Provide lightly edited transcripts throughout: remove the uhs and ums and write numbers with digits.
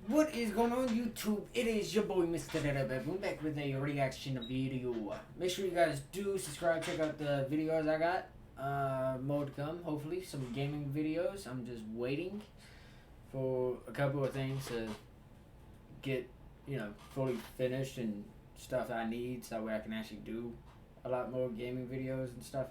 What is going on YouTube? It is your boy MrBaboon back with a reaction video. Make sure you guys do subscribe, check out the videos I got. More to come, hopefully, some gaming videos. I'm just waiting for a couple of things to get, fully finished and stuff that I need so that way I can actually do a lot more gaming videos and stuff.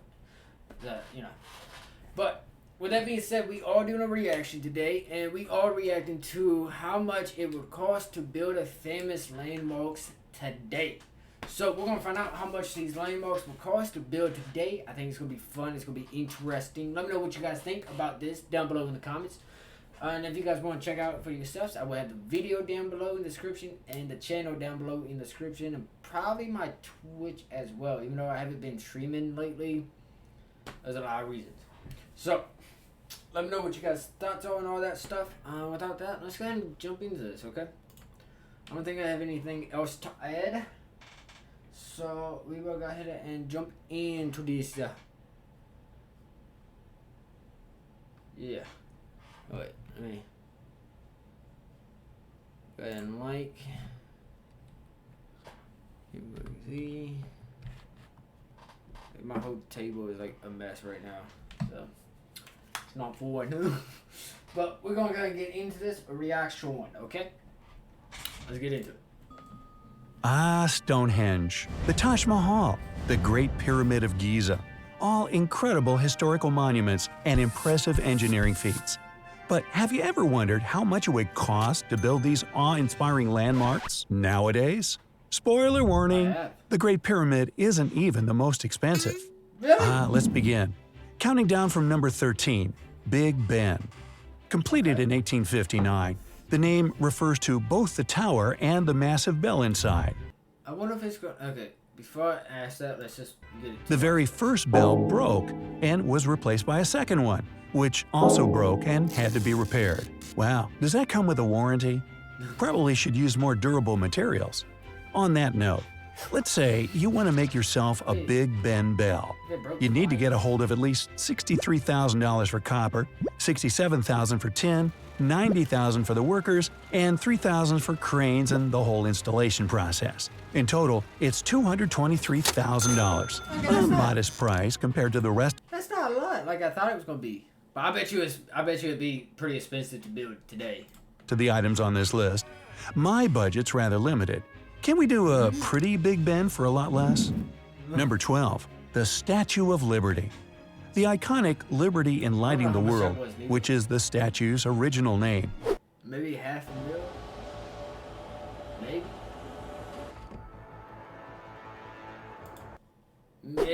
But with that being said, we are doing a reaction today, and we are reacting to how much it would cost to build a famous landmarks today. So we're gonna find out how much these landmarks will cost to build today. I think it's gonna be fun. It's gonna be interesting. Let me know what you guys think about this down below in the comments. And if you guys want to check out for yourselves, I will have the video down below in the description and the channel down below in the description, and probably my Twitch as well. Even though I haven't been streaming lately, there's a lot of reasons. So let me know what you guys' thoughts are and all that stuff. Without that, let's go ahead and jump into this, okay? I don't think I have anything else to add. So we will go ahead and jump into this. Yeah. Wait, let me go ahead and like. See. My whole table is like a mess right now, so it's not fun. But we're gonna go and get into this reaction, okay? Let's get into it. Stonehenge, the Taj Mahal, the Great Pyramid of Giza, all incredible historical monuments and impressive engineering feats. But have you ever wondered how much it would cost to build these awe-inspiring landmarks nowadays? Spoiler warning, the Great Pyramid isn't even the most expensive. Let's begin. Counting down from number 13, Big Ben. Completed in 1859, the name refers to both the tower and the massive bell inside. I wonder if it's going. Okay, before I ask that, let's just get it. The very first bell broke and was replaced by a second one, which also broke and had to be repaired. Wow, does that come with a warranty? Probably should use more durable materials. On that note, let's say you want to make yourself a Big Ben bell. You need to get a hold of at least $63,000 for copper, $67,000 for tin, $90,000 for the workers, and $3,000 for cranes and the whole installation process. In total, it's $223,000. A modest price compared to the rest. That's not a lot, like I thought it was gonna be. But I bet you it'd be pretty expensive to build today. To the items on this list, my budget's rather limited. Can we do a pretty Big Ben for a lot less? Number 12, the Statue of Liberty. The iconic Liberty in Lighting the World, which is the statue's original name. Maybe $500,000? Maybe.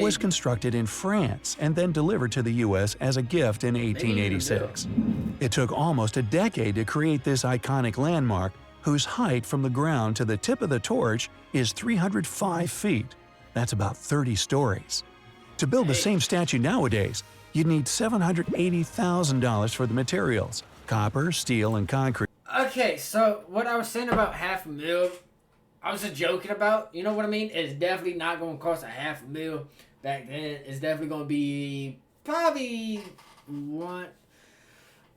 Was constructed in France and then delivered to the U.S. as a gift in 1886. It took almost a decade to create this iconic landmark, whose height from the ground to the tip of the torch is 305 feet. That's about 30 stories. To build the same statue nowadays, you'd need $780,000 for the materials: copper, steel, and concrete. Okay, so what I was saying about $500,000, I was just joking about, you know what I mean? It's definitely not going to cost $500,000 back then. It's definitely going to be probably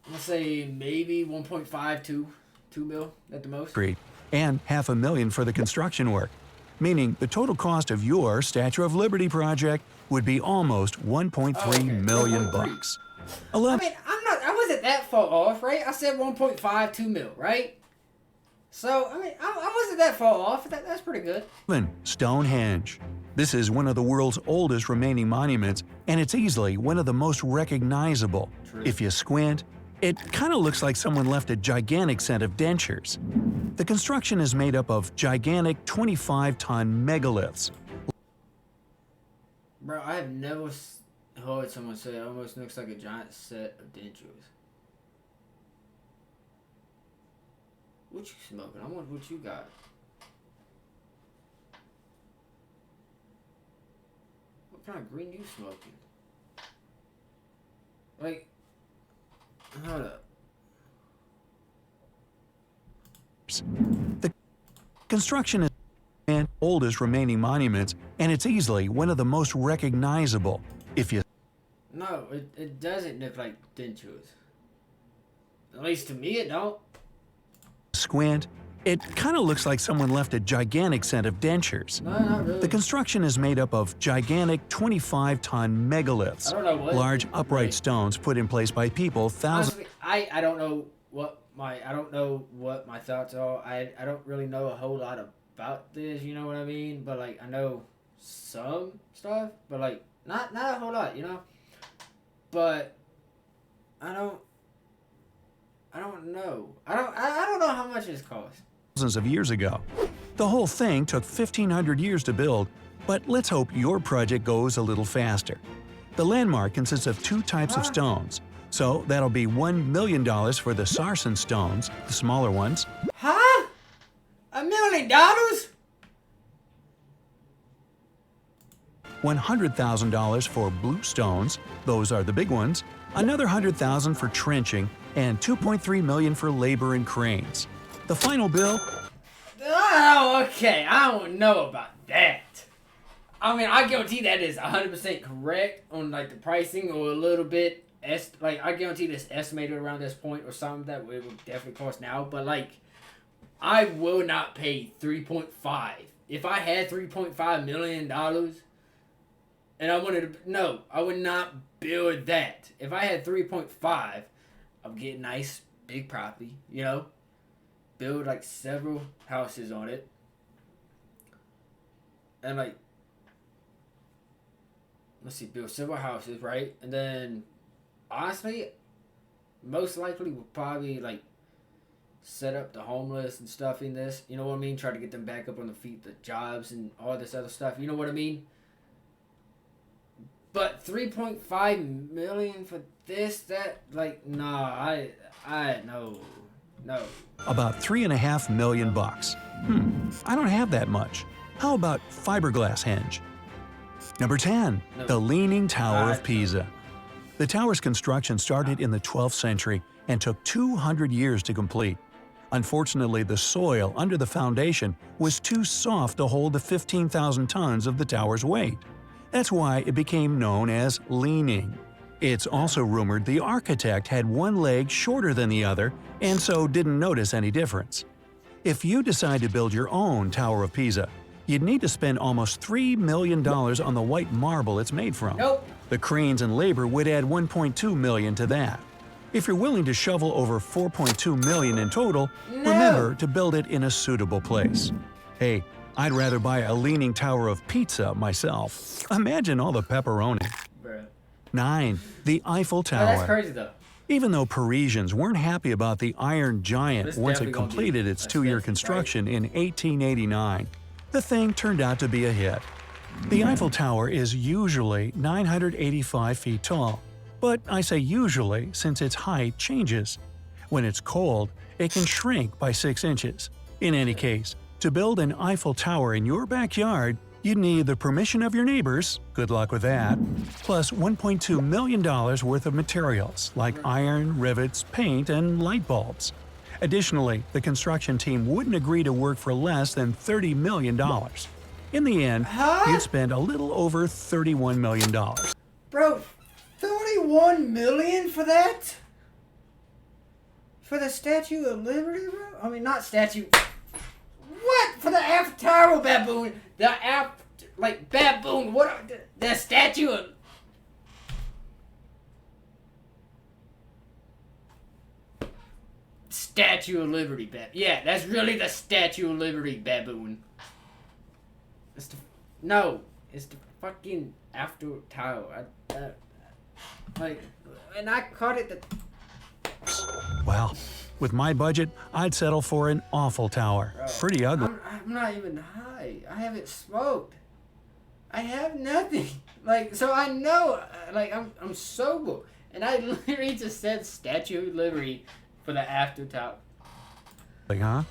let's say maybe 1.5 to 2 mil at the most. And $500,000 for the construction work, meaning the total cost of your Statue of Liberty project would be almost $1.3 million bucks. I mean, I wasn't that far off, right? I said 1.5, 2 mil, right? So, I mean, I wasn't that far off. That's pretty good. Stonehenge. This is one of the world's oldest remaining monuments, and it's easily one of the most recognizable. True. If you squint, it kind of looks like someone left a gigantic set of dentures. The construction is made up of gigantic 25-ton megaliths. Bro, I have never heard someone say it almost looks like a giant set of dentures. What you smoking? I wonder what you got. What kind of green you smoking? Like, hold up. The construction is the oldest remaining monuments, and it's easily one of the most recognizable. If you No, it doesn't look like dentures. At least to me, it don't. squint, it kind of looks like someone left a gigantic set of dentures. No, not really. The construction is made up of gigantic 25-ton megaliths, I don't know what. large upright stones put in place by people thousands. Honestly, I don't know what my thoughts are. I don't really know a whole lot about this. You know what I mean? But like I know some stuff, but like not a whole lot. You know. But I don't know. I don't know how much it's cost. Thousands of years ago. The whole thing took 1,500 years to build, but let's hope your project goes a little faster. The landmark consists of 2 types of stones, so that'll be $1 million for the sarsen stones, the smaller ones. Huh? $1 million? $100,000 for blue stones, those are the big ones, another $100,000 for trenching, and $2.3 million for labor and cranes. The final bill? Oh, okay. I don't know about that. I mean, I guarantee that is 100% correct on like the pricing or a little bit. I guarantee this estimated around this point or something that it would definitely cost now. But like, I will not pay 3.5. If I had $3.5 million and I wanted to, no, I would not build that. If I had 3.5, I'm getting nice big property, you know, build like several houses on it, and like, let's see, build several houses, right? And then, honestly, most likely we'll probably like set up the homeless and stuff in this, you know what I mean? Try to get them back up on the feet, the jobs and all this other stuff, you know what I mean? But 3.5 million for this, that, like, nah, I, no. About $3.5 million bucks. I don't have that much. How about fiberglass henge? Number 10, the Leaning Tower of Pisa. The tower's construction started in the 12th century and took 200 years to complete. Unfortunately, the soil under the foundation was too soft to hold the 15,000 tons of the tower's weight. That's why it became known as leaning. It's also rumored the architect had one leg shorter than the other and so didn't notice any difference. If you decide to build your own Tower of Pisa, you'd need to spend almost $3 million on the white marble it's made from. Nope. The cranes and labor would add $1.2 million to that. If you're willing to shovel over $4.2 million in total, remember to build it in a suitable place. Hey, I'd rather buy a leaning tower of pizza myself. Imagine all the pepperoni. Bruh. 9. The Eiffel Oh, Tower. that's crazy though. Even though Parisians weren't happy about the Iron Giant This once it definitely gonna completed be its a 2-year statue, construction in 1889, the thing turned out to be a hit. The Eiffel Tower is usually 985 feet tall, but I say usually since its height changes. When it's cold, it can shrink by 6 inches. In any case, to build an Eiffel Tower in your backyard, you'd need the permission of your neighbors, good luck with that, plus $1.2 million worth of materials like iron, rivets, paint, and light bulbs. Additionally, the construction team wouldn't agree to work for less than $30 million. In the end, you'd spend a little over $31 million. Bro, 31 million for that? For the Statue of Liberty, bro? I mean, not statue. What? For the Tower Baboon? Baboon, what? The Statue of... Statue of Liberty, yeah, that's really the Statue of Liberty Baboon. It's the fucking after tower. And I caught it the... Well, with my budget, I'd settle for an awful tower. Bro, Pretty ugly. I'm not even high. I haven't smoked. I have nothing. So I know, I'm sober. And I literally just said Statue of Liberty for the after tower. Huh?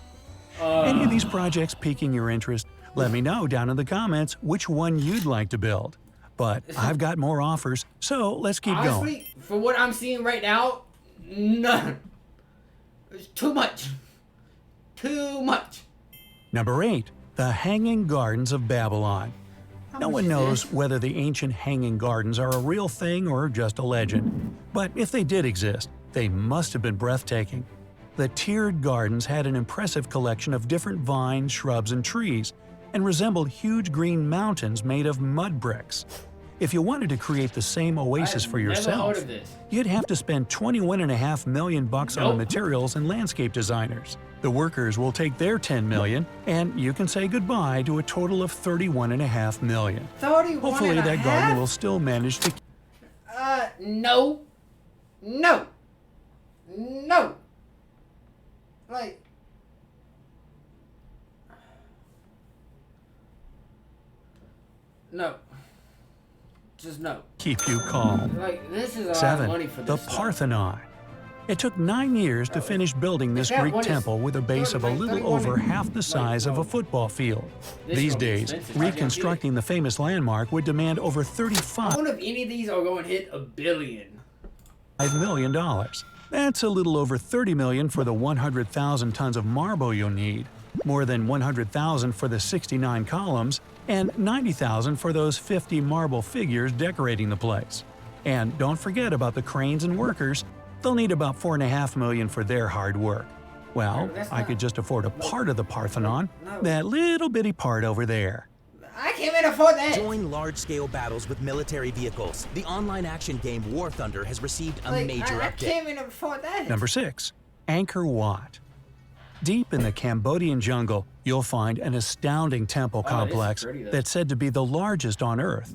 Any of these projects piquing your interest? Let me know down in the comments which one you'd like to build. But I've got more offers, so let's keep going. Honestly, for what I'm seeing right now, none. It's too much. Too much. Number 8. The Hanging Gardens of Babylon. No one knows whether the ancient hanging gardens are a real thing or just a legend. But if they did exist, they must have been breathtaking. The tiered gardens had an impressive collection of different vines, shrubs, and trees, and resembled huge green mountains made of mud bricks. If you wanted to create the same oasis for yourself, you'd have to spend $21.5 million on the materials and landscape designers. The workers will take their $10 million, and you can say goodbye to a total of $31.5 million. Hopefully that garden will still manage to... No. No. No. Like... No. Just no. Keep you calm. Like, this is a 7. lot of money for this The Parthenon. It took 9 years to finish building this Greek temple with a base of a little over half the size of a football field. These days, reconstructing the famous landmark would demand over $35 I wonder if any of these are going to hit $1 billion. million. That's a little over $30 million for the 100,000 tons of marble you'll need, more than 100,000 for the 69 columns, and 90,000 for those 50 marble figures decorating the place. And don't forget about the cranes and workers. They'll need about $4.5 million for their hard work. Well, I could just afford a part of the Parthenon, that little bitty part over there. I can't even afford that. Join large-scale battles with military vehicles. The online action game War Thunder has received a major update. I can't even afford that. Number 6. Angkor Wat. Deep in the Cambodian jungle, you'll find an astounding temple complex that's said to be the largest on Earth.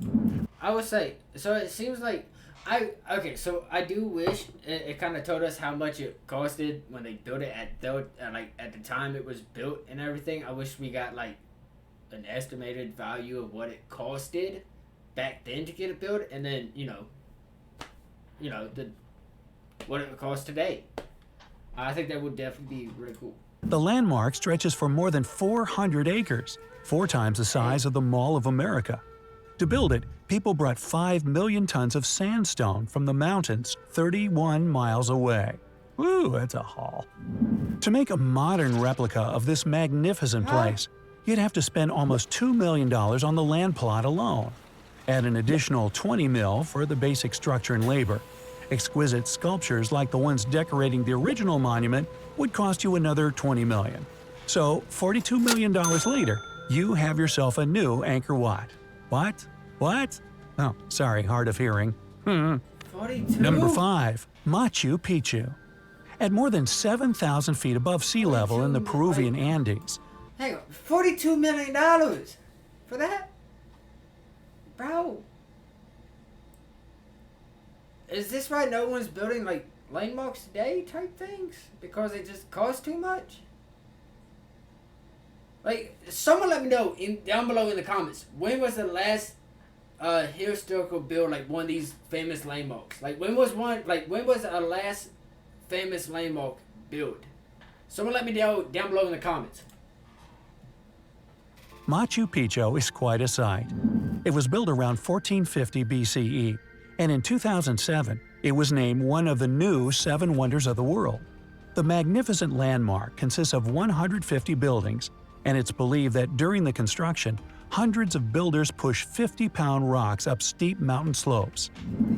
I would say, so it seems like, so I do wish it kind of told us how much it costed when they built it at the time it was built and everything. I wish we got like an estimated value of what it costed back then to get it built, and then what it would cost today. I think that would definitely be really cool. The landmark stretches for more than 400 acres, 4 times the size of the Mall of America. To build it, people brought 5 million tons of sandstone from the mountains 31 miles away. Ooh, that's a haul. To make a modern replica of this magnificent place, you'd have to spend almost $2 million on the land plot alone. Add an additional $20 million for the basic structure and labor. Exquisite sculptures like the ones decorating the original monument would cost you another $20 million. So, $42 million later, you have yourself a new Angkor Wat. What? What? Oh, sorry, hard of hearing. 42? Number 5. Machu Picchu. At more than 7,000 feet above sea level in the Peruvian Andes. Hang on, $42 million for that? Bro. Is this why no one's building like landmarks today type things? Because it just costs too much? Like, someone let me know down below in the comments, when was the last historical build, like one of these famous landmarks? Like, when was our last famous landmark built? Someone let me know down below in the comments. Machu Picchu is quite a sight. It was built around 1450 BCE, and in 2007, it was named one of the new 7 wonders of the world. The magnificent landmark consists of 150 buildings, and it's believed that during the construction, hundreds of builders pushed 50-pound rocks up steep mountain slopes.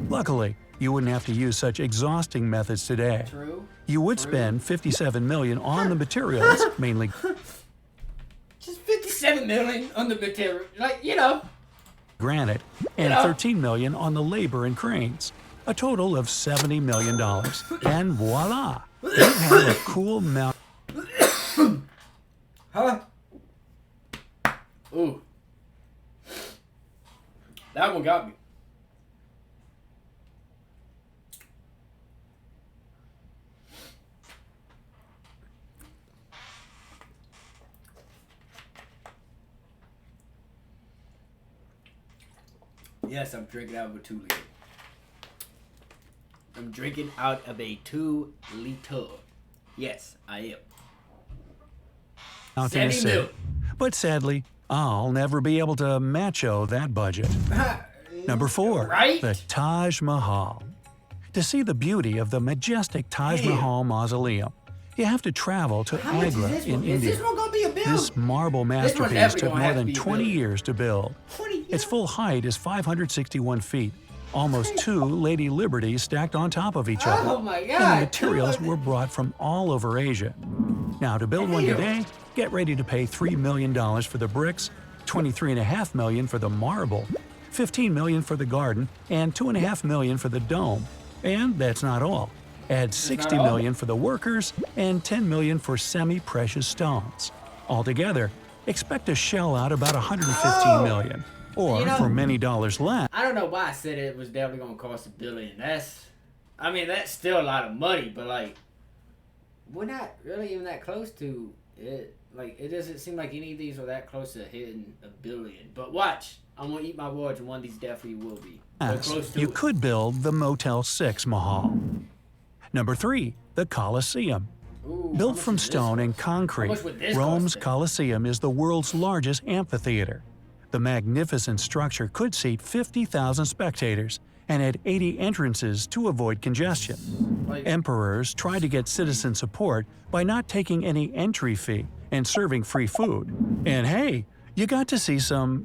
Luckily, you wouldn't have to use such exhausting methods today. True. You would spend $57 million on the materials, mainly just $57 million on the material, granite, and $13 million on the labor and cranes. A total of $70 million. And voila! You have a cool mountain. Huh? Ooh. That one got me. Yes, I'm drinking out of a 2 liter. I'm drinking out of a 2 liter. Yes, I am. Mountain is safe. But sadly, I'll never be able to match-o that budget. Number 4, right? The Taj Mahal. To see the beauty of the majestic Taj Mahal mausoleum, you have to travel to Agra in India. Is this one gonna be a build? This marble masterpiece took more than 20 years to build. 20 years? Its full height is 561 feet, almost 2 Lady Liberties stacked on top of each other. Oh my And God! the materials were brought from all over Asia. Now, to build one Damn. today, get ready to pay $3 million for the bricks, $23.5 million for the marble, $15 million for the garden, and $2.5 million for the dome. And that's not all. Add $60 million for the workers and $10 million for semi-precious stones. Altogether, expect to shell out about $115 million. Or, You know, for many dollars less, I don't know why I said it was definitely gonna cost $1 billion. That's still a lot of money, but like, we're not really even that close to it. Like, it doesn't seem like any of these are that close to hitting $1 billion. But watch, I'm gonna eat my words, and one of these definitely will be. We're close to you it. could build the Motel 6 Mahal. Number 3, the Colosseum. Ooh, how Built much from is this stone and cost? concrete, How much would this Rome's cost then? Colosseum is the world's largest amphitheater. The magnificent structure could seat 50,000 spectators and had 80 entrances to avoid congestion. Like, Emperors tried to get citizen support by not taking any entry fee and serving free food. And hey, you got to see some,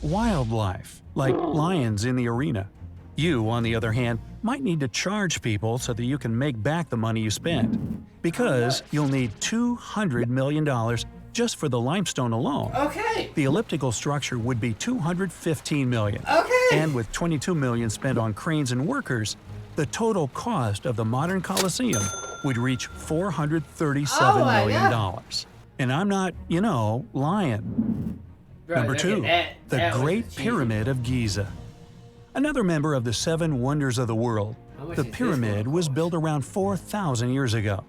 wildlife, like lions in the arena. You, on the other hand, might need to charge people so that you can make back the money you spent. Because you'll need $200 million just for the limestone alone. okay, The elliptical structure would be $215 million. okay. And with $22 million spent on cranes and workers, the total cost of the modern Colosseum would reach $437 Oh my million. God. And I'm not, lying. Bro, Number look 2, at the that was Great cheesy. Pyramid of Giza. Another member of the 7 Wonders of the World, How much the is this pyramid gonna was cost? built around 4,000 years ago.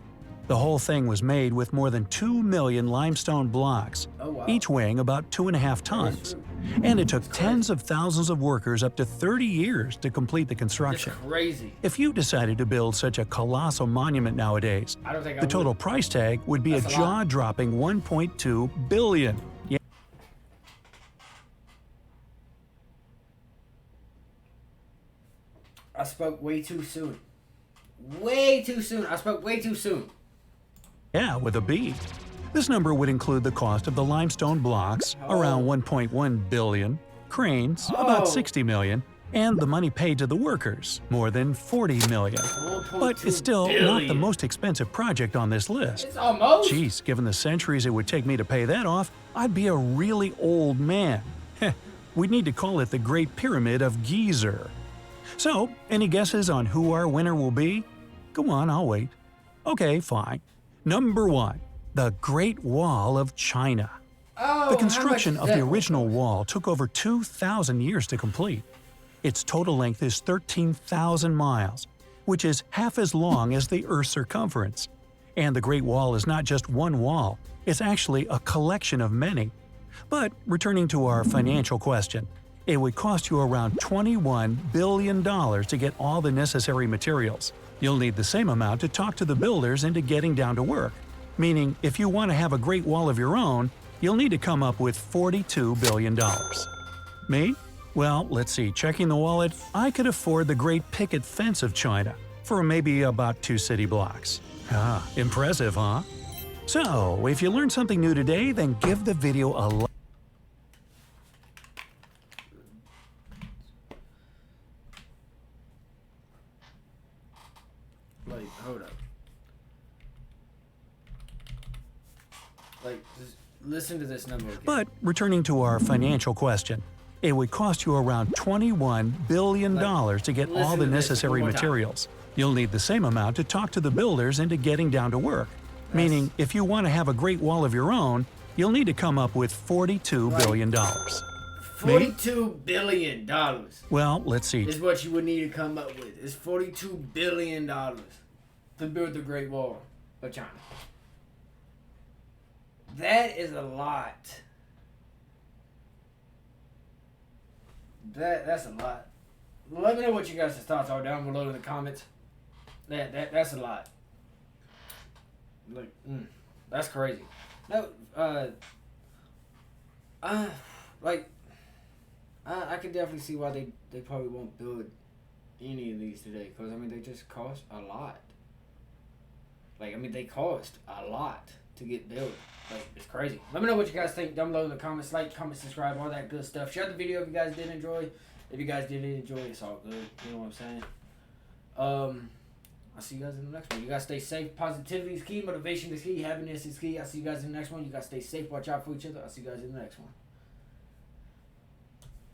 The whole thing was made with more than 2 million limestone blocks, Oh, wow. each weighing about 2.5 tons. And it took tens of thousands of workers up to 30 years to complete the It's construction. crazy. If you decided to build such a colossal monument nowadays, I don't think I the would. total price tag would be That's a a lot. jaw-dropping $1.2 billion. Yeah. I spoke way too soon. Way too soon. I spoke way too soon. Yeah, with a B. This number would include the cost of the limestone blocks, around 1.1 billion, cranes, about Oh. 60 million, and the money paid to the workers, more than 40 million. 1.2 But it's still not the billion. most expensive project on this list. It's almost. Geez, given the centuries it would take me to pay that off, I'd be a really old man. We'd need to call it the Great Pyramid of Giza. So, any guesses on who our winner will be? Go on, I'll wait. Okay, fine. Number 1, the Great Wall of China. Oh, The construction how of much the is that original gonna wall took over 2,000 years to complete. Its total length is 13,000 miles, which is half as long as the Earth's circumference. And the Great Wall is not just one wall, it's actually a collection of many. But returning to our financial question, it would cost you around $21 billion to get all the necessary materials. You'll need the same amount to talk to the builders into getting down to work. Meaning, if you want to have a Great Wall of your own, you'll need to come up with $42 billion. Me? Well, let's see, checking the wallet, I could afford the Great Picket Fence of China for maybe about 2 city blocks. Ah, impressive, huh? So, if you learned something new today, then give the video a like. Like, hold up. Like, just listen to this number again. But returning to our financial question, it would cost you around $21 billion to get all listen the to this necessary one more time. materials. You'll need the same amount to talk to the builders into getting down to work. Meaning, if you want to have a Great Wall of your own, you'll need to come up with $42 billion. $42 billion Well, let's see. is what you would need to come up with. It's $42 billion to build the Great Wall of China. That is a lot. That's a lot. Let me know what you guys' thoughts are down below in the comments. That's a lot. Like, that's crazy. No, like, I can definitely see why they probably won't build any of these today, because I mean they just cost a lot. Like, I mean they cost a lot to get built. Like, it's crazy. Let me know what you guys think down below in the comments. Like, comment, subscribe, all that good stuff. Share the video if you guys did enjoy. If you guys didn't enjoy it, it's all good. You know what I'm saying? I'll see you guys in the next one. You guys stay safe. Positivity is key. Motivation is key. Happiness is key. I'll see you guys in the next one. You guys stay safe. Watch out for each other. I'll see you guys in the next one.